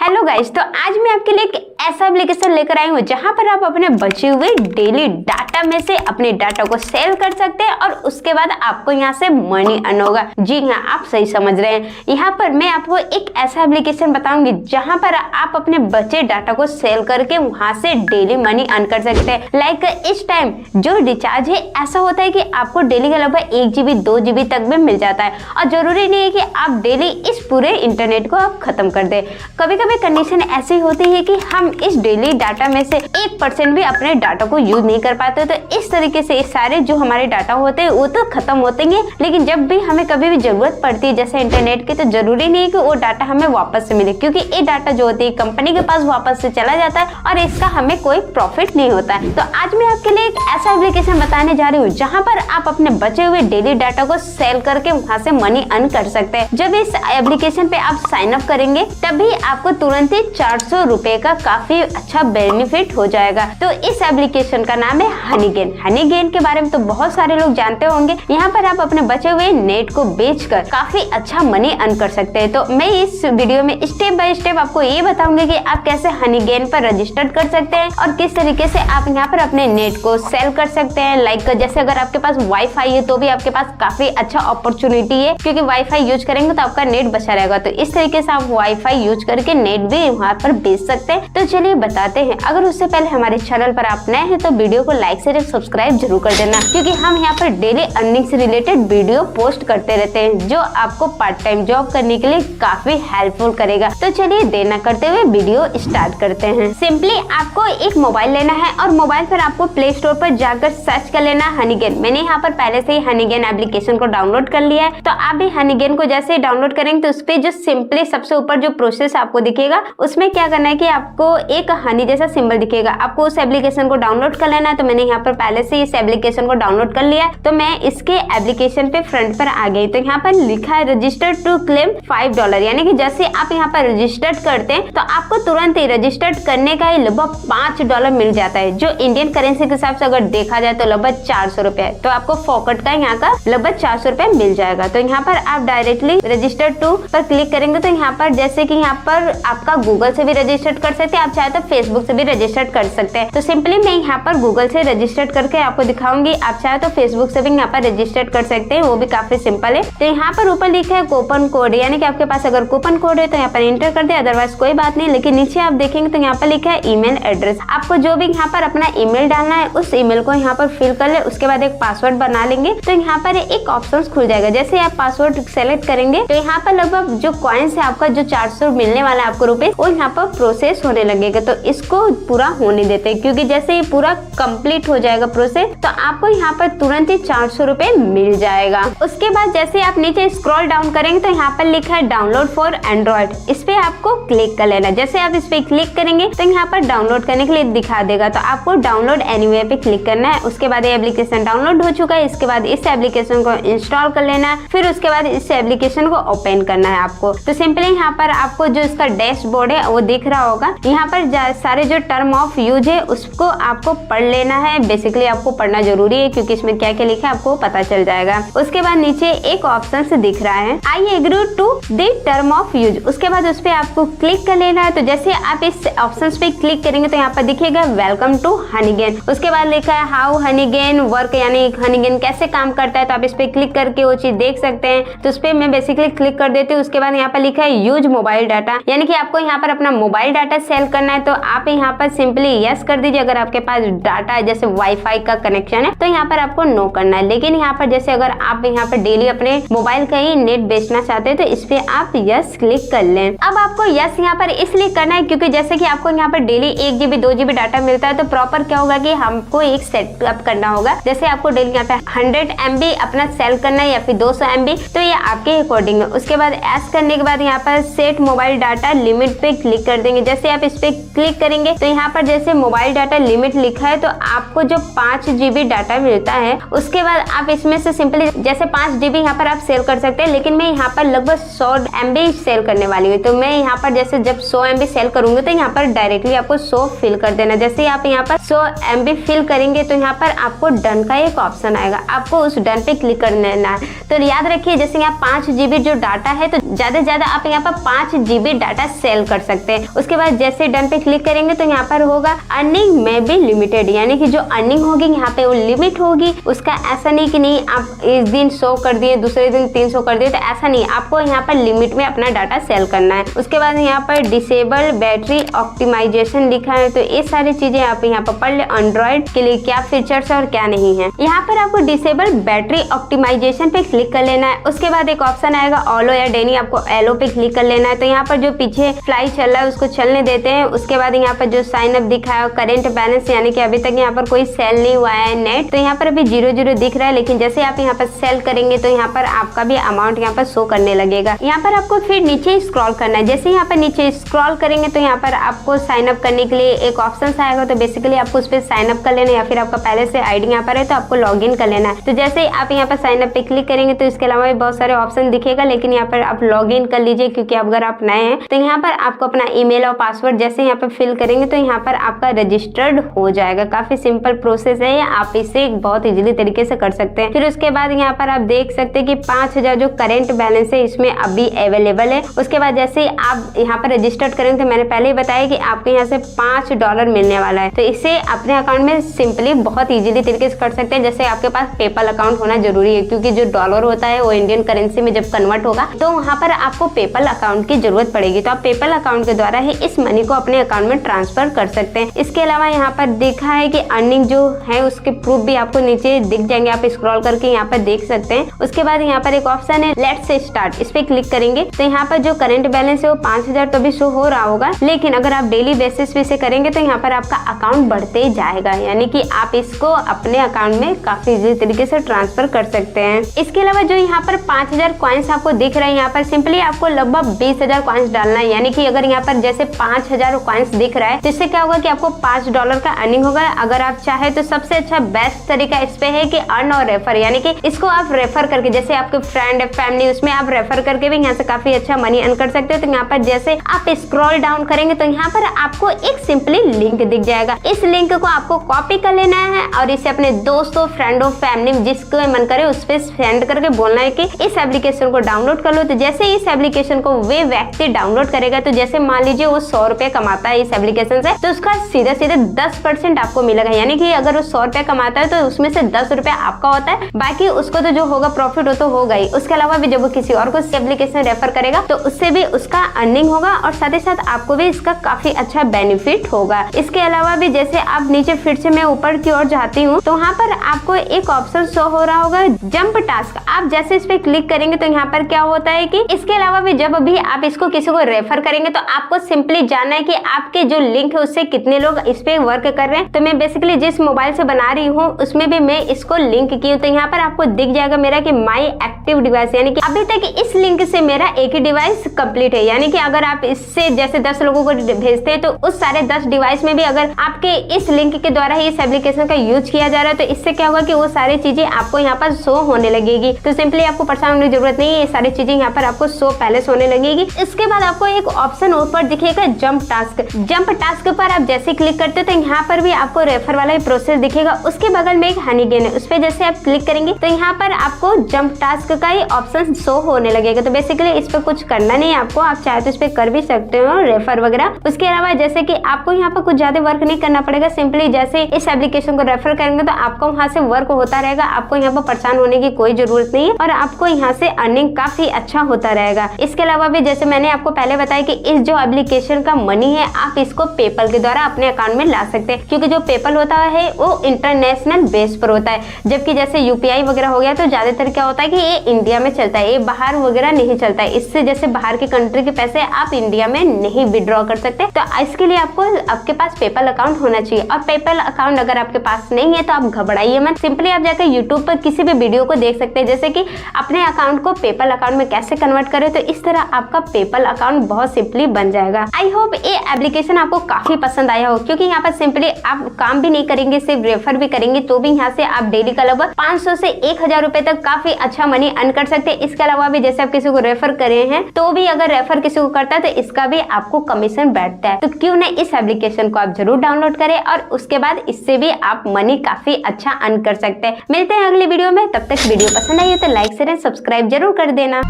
Hello guys, तो आज मैं आपके लिए एक ऐसा एप्लीकेशन लेकर आई हूँ जहाँ पर आप अपने बचे हुए डेली डाटा में से अपने डाटा को सेल कर सकते हैं और उसके बाद आपको यहाँ से मनी अर्न होगा। जी हाँ, आप सही समझ रहे हैं। यहाँ पर मैं आपको एक ऐसा एप्लीकेशन बताऊंगी जहाँ पर आप अपने बचे डाटा को सेल करके वहाँ से डेली मनी अर्न कर सकते हैं। लाइक इस टाइम जो रिचार्ज है ऐसा होता है कि आपको डेली का लगभग 1 GB 2 GB तक में मिल जाता है और जरूरी नहीं है कि आप डेली इस पूरे इंटरनेट को आप खत्म कर दे। कभी कभी कंडीशन ऐसी होती है कि हम इस डेली डाटा में से 1% भी अपने डाटा को यूज नहीं कर पाते, तो इस तरीके से सारे जो हमारे डाटा होते हैं वो तो खत्म होते हैं, लेकिन जब भी हमें कभी भी जरूरत पड़ती है जैसे इंटरनेट की, तो जरूरी नहीं है कि वो डाटा हमें वापस से मिले, क्योंकि ये डाटा जो होती है कंपनी के पास वापस से चला जाता है और इसका हमें कोई प्रॉफिट नहीं होता है। तो आज मैं आपके लिए एक ऐसा एप्लीकेशन बताने जा रही हूँ जहाँ पर आप अपने बचे हुए डेली डाटा को सेल करके वहाँ से मनी अर्न कर सकते हैं। जब इस एप्लीकेशन पे आप साइन अप करेंगे तभी आपको तुरंत ही 400 रुपए का काफी अच्छा बेनिफिट हो जाएगा। तो इस एप्लीकेशन का नाम है हनीगेन। हनीगेन के बारे में तो बहुत सारे लोग जानते होंगे। यहाँ पर आप अपने बचे हुए नेट को बेचकर काफी अच्छा मनी अर्न कर सकते हैं। तो मैं इस वीडियो में स्टेप बाय स्टेप आपको ये बताऊंगी कि आप कैसे हनीगेन पर रजिस्टर कर सकते हैं और किस तरीके से आप यहाँ पर अपने नेट को सेल कर सकते हैं। लाइक जैसे अगर आपके पास वाईफाई है तो भी आपके पास काफी अच्छा अपॉर्चुनिटी है, क्योंकि वाईफाई यूज करेंगे तो आपका नेट बचा रहेगा। तो इस तरीके से आप वाईफाई यूज करके नेट भी वहाँ पर बेच सकते हैं। तो चलिए बताते हैं। अगर उससे पहले हमारे चैनल पर आप नए हैं तो वीडियो को लाइक से सब्सक्राइब जरूर कर देना, क्योंकि हम यहाँ पर डेली अर्निंग से रिलेटेड वीडियो पोस्ट करते रहते हैं जो आपको पार्ट टाइम जॉब करने के लिए काफी हेल्पफुल करेगा। तो चलिए देर न करते हुए वीडियो स्टार्ट करते हैं। सिंपली आपको एक मोबाइल लेना है और मोबाइल पर आपको प्ले स्टोर पर जाकर सर्च कर लेना हनीगेन। मैंने यहाँ पर पहले से ही हनीगेन एप्लीकेशन को डाउनलोड कर लिया है। तो आप भी हनीगेन को जैसे डाउनलोड करेंगे तो उस पर जो सिंपली सबसे ऊपर जो प्रोसेस आपको दिखेगा उसमें क्या करना है कि आपको एक हनी जैसा सिंबल दिखेगा, आपको उस एप्लीकेशन को डाउनलोड कर लेना है। तो मैंने यहाँ पर पहले से इस एप्लीकेशन को डाउनलोड कर लिया है। तो मैं इसके एप्लीकेशन पे फ्रंट पर आ गई। तो यहाँ पर लिखा है रजिस्टर टू क्लेम $5, यानी कि जैसे आप यहाँ पर रजिस्टर्ड करते हैं तो आपको तुरंत ही रजिस्टर्ड करने का ही लगभग $5 मिल जाता है, जो इंडियन करेंसी के हिसाब से अगर देखा जाए तो लगभग 400 रुपए है। तो आपको फोकट का यहाँ का लगभग 400 रुपए मिल जाएगा। तो यहाँ पर आप डायरेक्टली रजिस्टर टू पर क्लिक करेंगे तो यहाँ पर जैसे कि यहाँ पर आपका गूगल से भी रजिस्टर्ड कर सकते हैं, आप चाहे तो फेसबुक से भी रजिस्टर्ड कर सकते हैं। तो सिंपली मैं यहाँ पर गूगल से रजिस्टर्ड करके आपको दिखाऊंगी। आप चाहे तो फेसबुक से भी यहाँ पर रजिस्टर्ड कर सकते हैं, वो भी काफी सिंपल है। तो यहाँ पर ऊपर लिखा है कूपन कोड, यानी कि आपके पास अगर कूपन कोड है तो यहाँ पर एंटर कर दे, अदरवाइज कोई बात नहीं। लेकिन नीचे आप देखेंगे तो यहाँ पर लिखा है ईमेल एड्रेस। आपको जो भी यहाँ पर अपना ईमेल डालना है उस ईमेल को यहाँ पर फिल कर ले, उसके बाद एक पासवर्ड बना लेंगे। तो यहाँ पर एक ऑप्शन खुल जाएगा। जैसे आप पासवर्ड सेलेक्ट करेंगे तो यहाँ पर लगभग जो कॉइन्स है आपका जो 400 मिलने वाला है आपको रुपए, वो यहाँ पर प्रोसेस होने लगेगा। तो इसको पूरा होने देते हैं, क्योंकि जैसे ये पूरा कंप्लीट हो जाएगा प्रोसेस तो आपको यहाँ पर तुरंत ही 400 रुपए मिल जाएगा। उसके बाद जैसे आप नीचे स्क्रॉल डाउन करेंगे तो यहाँ पर लिखा है डाउनलोड फॉर एंड्रॉइड। इस पे आपको क्लिक कर लेना। जैसे आप इस पे क्लिक करेंगे तो यहाँ पर डाउनलोड करने के लिए दिखा देगा। तो आपको डाउनलोड एनीवेयर पे क्लिक करना है। उसके बाद ये एप्लीकेशन डाउनलोड हो चुका है। इसके बाद इस एप्लीकेशन को इंस्टॉल कर लेना है। फिर उसके बाद इस एप्लीकेशन को ओपन करना है आपको। तो सिंपली यहाँ पर आपको जो इसका डैशबोर्ड है वो दिख रहा होगा। यहाँ पर सारे जो टर्म ऑफ यूज है उसको आपको पढ़ लेना है। बेसिकली आपको पढ़ना जरूरी है, क्योंकि इसमें क्या क्या लिखा है आपको पता चल जाएगा। उसके बाद नीचे एक ऑप्शन से दिख रहा है I agree to the term of use. उसके बाद उस पर आपको क्लिक कर लेना है। तो जैसे आप इस ऑप्शन पे क्लिक करेंगे तो यहाँ पर दिखेगा वेलकम टू हनीगेन। उसके बाद लिखा है हाउ हनीगेन वर्क, यानी हनीगेन कैसे काम करता है। तो आप इस पे क्लिक करके वो चीज देख सकते हैं। तो उस पर मैं बेसिकली क्लिक कर देती हूँ। उसके बाद यहाँ पर लिखा है यूज मोबाइल डाटा, यानी कि आपको यहाँ पर अपना मोबाइल डाटा सेल करना है। तो आप यहाँ पर सिंपली यस कर दीजिए। अगर आपके पास डाटा है जैसे वाईफाई का कनेक्शन है तो यहाँ पर आपको नो करना है। लेकिन यहाँ पर जैसे अगर आप यहाँ पर डेली अपने मोबाइल का ही नेट बेचना चाहते हैं तो इस पे आप यस क्लिक कर लें। अब आपको यस यहाँ पर इसलिए करना है क्योंकि जैसे कि आपको यहाँ पर डेली 1 GB 2 GB डाटा मिलता है, तो प्रॉपर क्या होगा कि हमको एक सेटअप करना होगा। जैसे आपको डेली यहाँ पे 100 MB अपना सेल करना है या फिर 200 MB, तो ये आपके अकॉर्डिंग है। उसके बाद एस करने के बाद यहाँ पर सेट मोबाइल डाटा लिमिट पे क्लिक कर देंगे। जैसे आप इस पे क्लिक करेंगे तो यहाँ पर जैसे मोबाइल डाटा लिमिट लिखा है तो आपको जो 5 GB डाटा मिलता है उसके बाद आप इसमें से सिंपली जैसे 5 GB यहाँ पर आप सेल कर सकते हैं। लेकिन मैं यहाँ पर लगभग 100 MB सेल करने वाली हूँ। तो मैं यहाँ पर जैसे जब 100 MB सेल करूंगी तो यहाँ पर डायरेक्टली आपको 100 फिल कर देना। जैसे आप यहाँ पर 100 MB फिल करेंगे तो यहाँ पर आपको डन का एक ऑप्शन आएगा, आपको उस डन पे क्लिक कर देना है। तो याद रखिए जैसे यहाँ 5 GB जो डाटा है तो ज्यादा से ज्यादा आप यहाँ पर 5 GB डाटा सेल कर सकते हैं। उसके बाद जैसे डन पे क्लिक करेंगे तो यहाँ पर होगा अर्निंग में भी लिमिटेड, यानी कि जो अर्निंग होगी यहाँ पे वो लिमिट होगी। उसका ऐसा नहीं कि नहीं आप इस दिन 100 कर दिए, दूसरे दिन 300 कर दिए, तो ऐसा नहीं, आपको यहाँ पर लिमिट में अपना डाटा सेल करना है। उसके बाद यहाँ पर डिसेबल बैटरी ऑप्टिमाइजेशन लिखा है, तो ये सारी चीजें आप यहाँ पर पढ़ ले, एंड्रॉइड के लिए क्या फीचर्स है और क्या नहीं है। यहाँ पर आपको डिसेबल बैटरी ऑप्टिमाइजेशन पे क्लिक कर लेना है। उसके बाद एक ऑप्शन आएगा ऑलो या डेनी, आपको एलो पे क्लिक कर लेना है। तो यहाँ पर जो पीछे फ्लाई चल रहा है उसको चलने देते हैं। उसके बाद यहाँ पर जो साइन अप दिखा है करेंट बैलेंस, यानी कि अभी तक यहाँ पर कोई सेल नहीं हुआ है नेट, तो यहाँ पर अभी 0 दिख रहा है, लेकिन जैसे आप यहाँ पर सेल करेंगे तो यहाँ पर आपका भी अमाउंट यहाँ पर शो करने लगेगा। यहाँ पर आपको फिर नीचे स्क्रॉल करना है। जैसे यहाँ पर नीचे स्क्रॉल करेंगे तो यहाँ पर आपको साइन अप करने के लिए एक ऑप्शन आएगा, तो बेसिकली आपको उस पर साइन अप कर लेना है, या फिर आपका पहले से आईडी यहाँ पर है तो आपको लॉग इन कर लेना है। तो जैसे ही आप यहाँ पर साइन अप पे क्लिक करेंगे तो इसके अलावा भी बहुत सारे ऑप्शन दिखेगा, लेकिन यहाँ पर आप लॉग इन कर लीजिए, क्योंकि अगर आप नए हैं तो यहाँ पर आपको अपना ईमेल और पासवर्ड जैसे यहाँ पर फिल करेंगे तो यहाँ पर आपका रजिस्टर्ड हो जाएगा। काफी सिंपल प्रोसेस है, आप इसे बहुत इजीली तरीके से कर सकते हैं। फिर उसके बाद यहाँ पर आप देख सकते हैं कि 5000 जो करेंट बैलेंस है इसमें अभी अवेलेबल है। उसके बाद जैसे आप यहाँ पर रजिस्टर्ड करेंगे तो मैंने पहले ही बताया कि आपको यहाँ से $5 मिलने वाला है, तो इसे अपने अकाउंट में सिंपली बहुत इजीली तरीके से कर सकते हैं। जैसे आपके पास पेपल अकाउंट होना जरूरी है, क्योंकि जो डॉलर होता है वो इंडियन करेंसी में जब कन्वर्ट होगा तो वहाँ पर आपको पेपल अकाउंट की जरूरत पड़ेगी। तो आप पेपल अकाउंट के द्वारा ही इस मनी को अपने अकाउंट में ट्रांसफर कर सकते हैं। इसके अलावा यहाँ पर देखा है कि अर्निंग जो है उसके प्रूफ भी आपको नीचे दिख जाएंगे, आप स्क्रॉल करके यहाँ पर देख सकते हैं। उसके बाद यहाँ पर एक ऑप्शन है लेट्स स्टार्ट, इस पे क्लिक करेंगे तो यहाँ पर जो करंट बैलेंस है वो 5000 तो भी शो हो रहा होगा, लेकिन अगर आप डेली बेसिस पे से करेंगे तो यहाँ पर आपका अकाउंट बढ़ते जाएगा, यानी कि आप इसको अपने अकाउंट में काफी इजी तरीके से ट्रांसफर कर सकते हैं। इसके अलावा जो यहाँ पर 5000 कॉइन्स आपको दिख रहे हैं, यहाँ पर सिंपली आपको लगभग 20000 कॉइन्स डालना है, यानी कि अगर यहाँ पर जैसे 5000 कॉइन्स दिख रहा है तो इससे क्या होगा कि आपको $5 का अर्निंग होगा। अगर आप चाहे तो सबसे अच्छा बेस्ट तरीका इस पे है कि अर्न और रेफर, यानी कि इसको आप रेफर करके, जैसे आपके फ्रेंड है फैमिली, उसमें आप रेफर करके भी यहाँ से काफी अच्छा मनी अर्न कर सकते हो। तो यहाँ पर जैसे आप स्क्रॉल डाउन करेंगे तो यहाँ पर आपको एक सिंपली लिंक दिख जाएगा। इस लिंक को आपको कॉपी कर लेना है और इसे अपने दोस्तों, फ्रेंडों, फैमिली जिसको मन करे उस पर सेंड करके बोलना है कि इस एप्लीकेशन को डाउनलोड कर लो। तो जैसे इस एप्लीकेशन को वे व्यक्ति डाउनलोड करेगा, तो जैसे मान लीजिए वो 100 रुपए कमाता है इस एप्लीकेशन से, तो उसका सीधे 10% आपको मिलेगा, यानी कि अगर वो 100 रुपए कमाता है तो उसमें से 10 रुपए आपका होता है, बाकी उसको तो जो होगा प्रॉफिट हो तो होगा ही। उसके अलावा भी जब वो किसी और को इस एप्लीकेशन रेफर करेगा तो उससे भी उसका अर्निंग होगा और साथ ही साथ आपको भी इसका काफी अच्छा बेनिफिट होगा। इसके अलावा भी जैसे आप नीचे फिर से मैं ऊपर की ओर जाती हूँ तो वहाँ पर आपको एक ऑप्शन शो हो रहा होगा जंप टास्क। आप जैसे इस पे क्लिक करेंगे तो यहाँ पर क्या होता है कि इसके अलावा भी जब भी आप इसको किसी को रेफर करेंगे तो आपको सिंपली जानना है कि आपके जो लिंक है उससे कितने लोग इस पे वर्क कर रहे हैं। तो मैं बेसिकली जिस मोबाइल से बना रही हूँ उसमें भी मैं इसको लिंक की हूँ, तो यहाँ पर आपको दिख जाएगा मेरा कि माई एक्टिव डिवाइस, यानी कि अभी तक इस लिंक से मेरा एक ही डिवाइस कंप्लीट है। यानी कि अगर आप इससे जैसे 10 लोगों को भेजते हैं तो उस सारे 10 डिवाइस में भी अगर आपके इस लिंक के द्वारा ही इस एप्लीकेशन का यूज किया जा रहा है तो इससे क्या होगा कि वो सारी चीजें आपको यहाँ पर शो होने लगेगी। तो सिंपली आपको परेशान होने की जरूरत नहीं है, ये सारी चीजें यहाँ पर आपको शो पहले से होने लगेगी। इसके बाद आपको एक ऑप्शन ऊपर दिखेगा जंप टास्क। जंप टास्क पर आप जैसे क्लिक करते हो तो यहाँ पर भी आपको रेफर वाला प्रोसेस दिखेगा। उसके बगल में एक हनी गेन है, उस पर जैसे आप क्लिक करेंगे तो यहाँ पर आपको जंप टास्क का ही ऑप्शन शो होने लगेगा। तो बेसिकली इस पर कुछ करना नहीं है आपको, आप चाहे तो इस पर कर भी सकते हो रेफर वगैरह। उसके अलावा जैसे कि आपको यहाँ पर कुछ ज्यादा वर्क नहीं करना पड़ेगा, सिंपली जैसे इस एप्लीकेशन को रेफर करेंगे तो आपको वहाँ से वर्क होता रहेगा, आपको यहाँ पर परेशान होने की कोई जरूरत नहीं है और आपको यहाँ से अर्निंग काफी अच्छा होता रहेगा। इसके अलावा भी जैसे मैंने आपको पहले बताया कि इस जो एप्लीकेशन का मनी है आप इसको पेपल के द्वारा अपने अकाउंट में ला सकते हैं, क्योंकि जो पेपल होता है वो इंटरनेशनल बेस पर होता है, जबकि जैसे यूपीआई वगैरह हो गया तो ज्यादातर क्या होता है कि ये इंडिया में चलता है, ये बाहर वगैरह नहीं चलता है। इससे जैसे बाहर की कंट्री के पैसे आप इंडिया में नहीं विड्रॉ कर सकते, तो इसके लिए आपको आपके पास पेपल अकाउंट होना चाहिए। और पेपल अकाउंट अगर आपके पास नहीं है तो आप घबराइए मत, सिंपली आप जाकर यूट्यूब पर किसी भी वीडियो को देख सकते हैं, जैसे कि अपने अकाउंट को पेपल अकाउंट में कैसे कन्वर्ट करें, तो इस तरह आपका पेपल अकाउंट बहुत सिंपली बन जाएगा। आई होप ये एप्लीकेशन आपको काफी पसंद आया हो, क्योंकि यहाँ पर सिंपली आप काम भी नहीं करेंगे, सिर्फ रेफर भी करेंगे तो भी यहाँ से आप डेली का लगभग 500 से 1000 रुपए तक काफी अच्छा मनी अर्न कर सकते हैं। इसके अलावा भी जैसे आप किसी को रेफर करे हैं तो भी अगर रेफर किसी को करता है तो इसका भी आपको कमीशन बैठता है। तो क्यों ना इस एप्लीकेशन को आप जरूर डाउनलोड करें और उसके बाद इससे भी आप मनी काफी अच्छा अर्न कर सकते हैं। मिलते हैं अगली वीडियो में, तब तक वीडियो पसंद आई हो तो लाइक शेयर एंड सब्सक्राइब जरूर कर देना।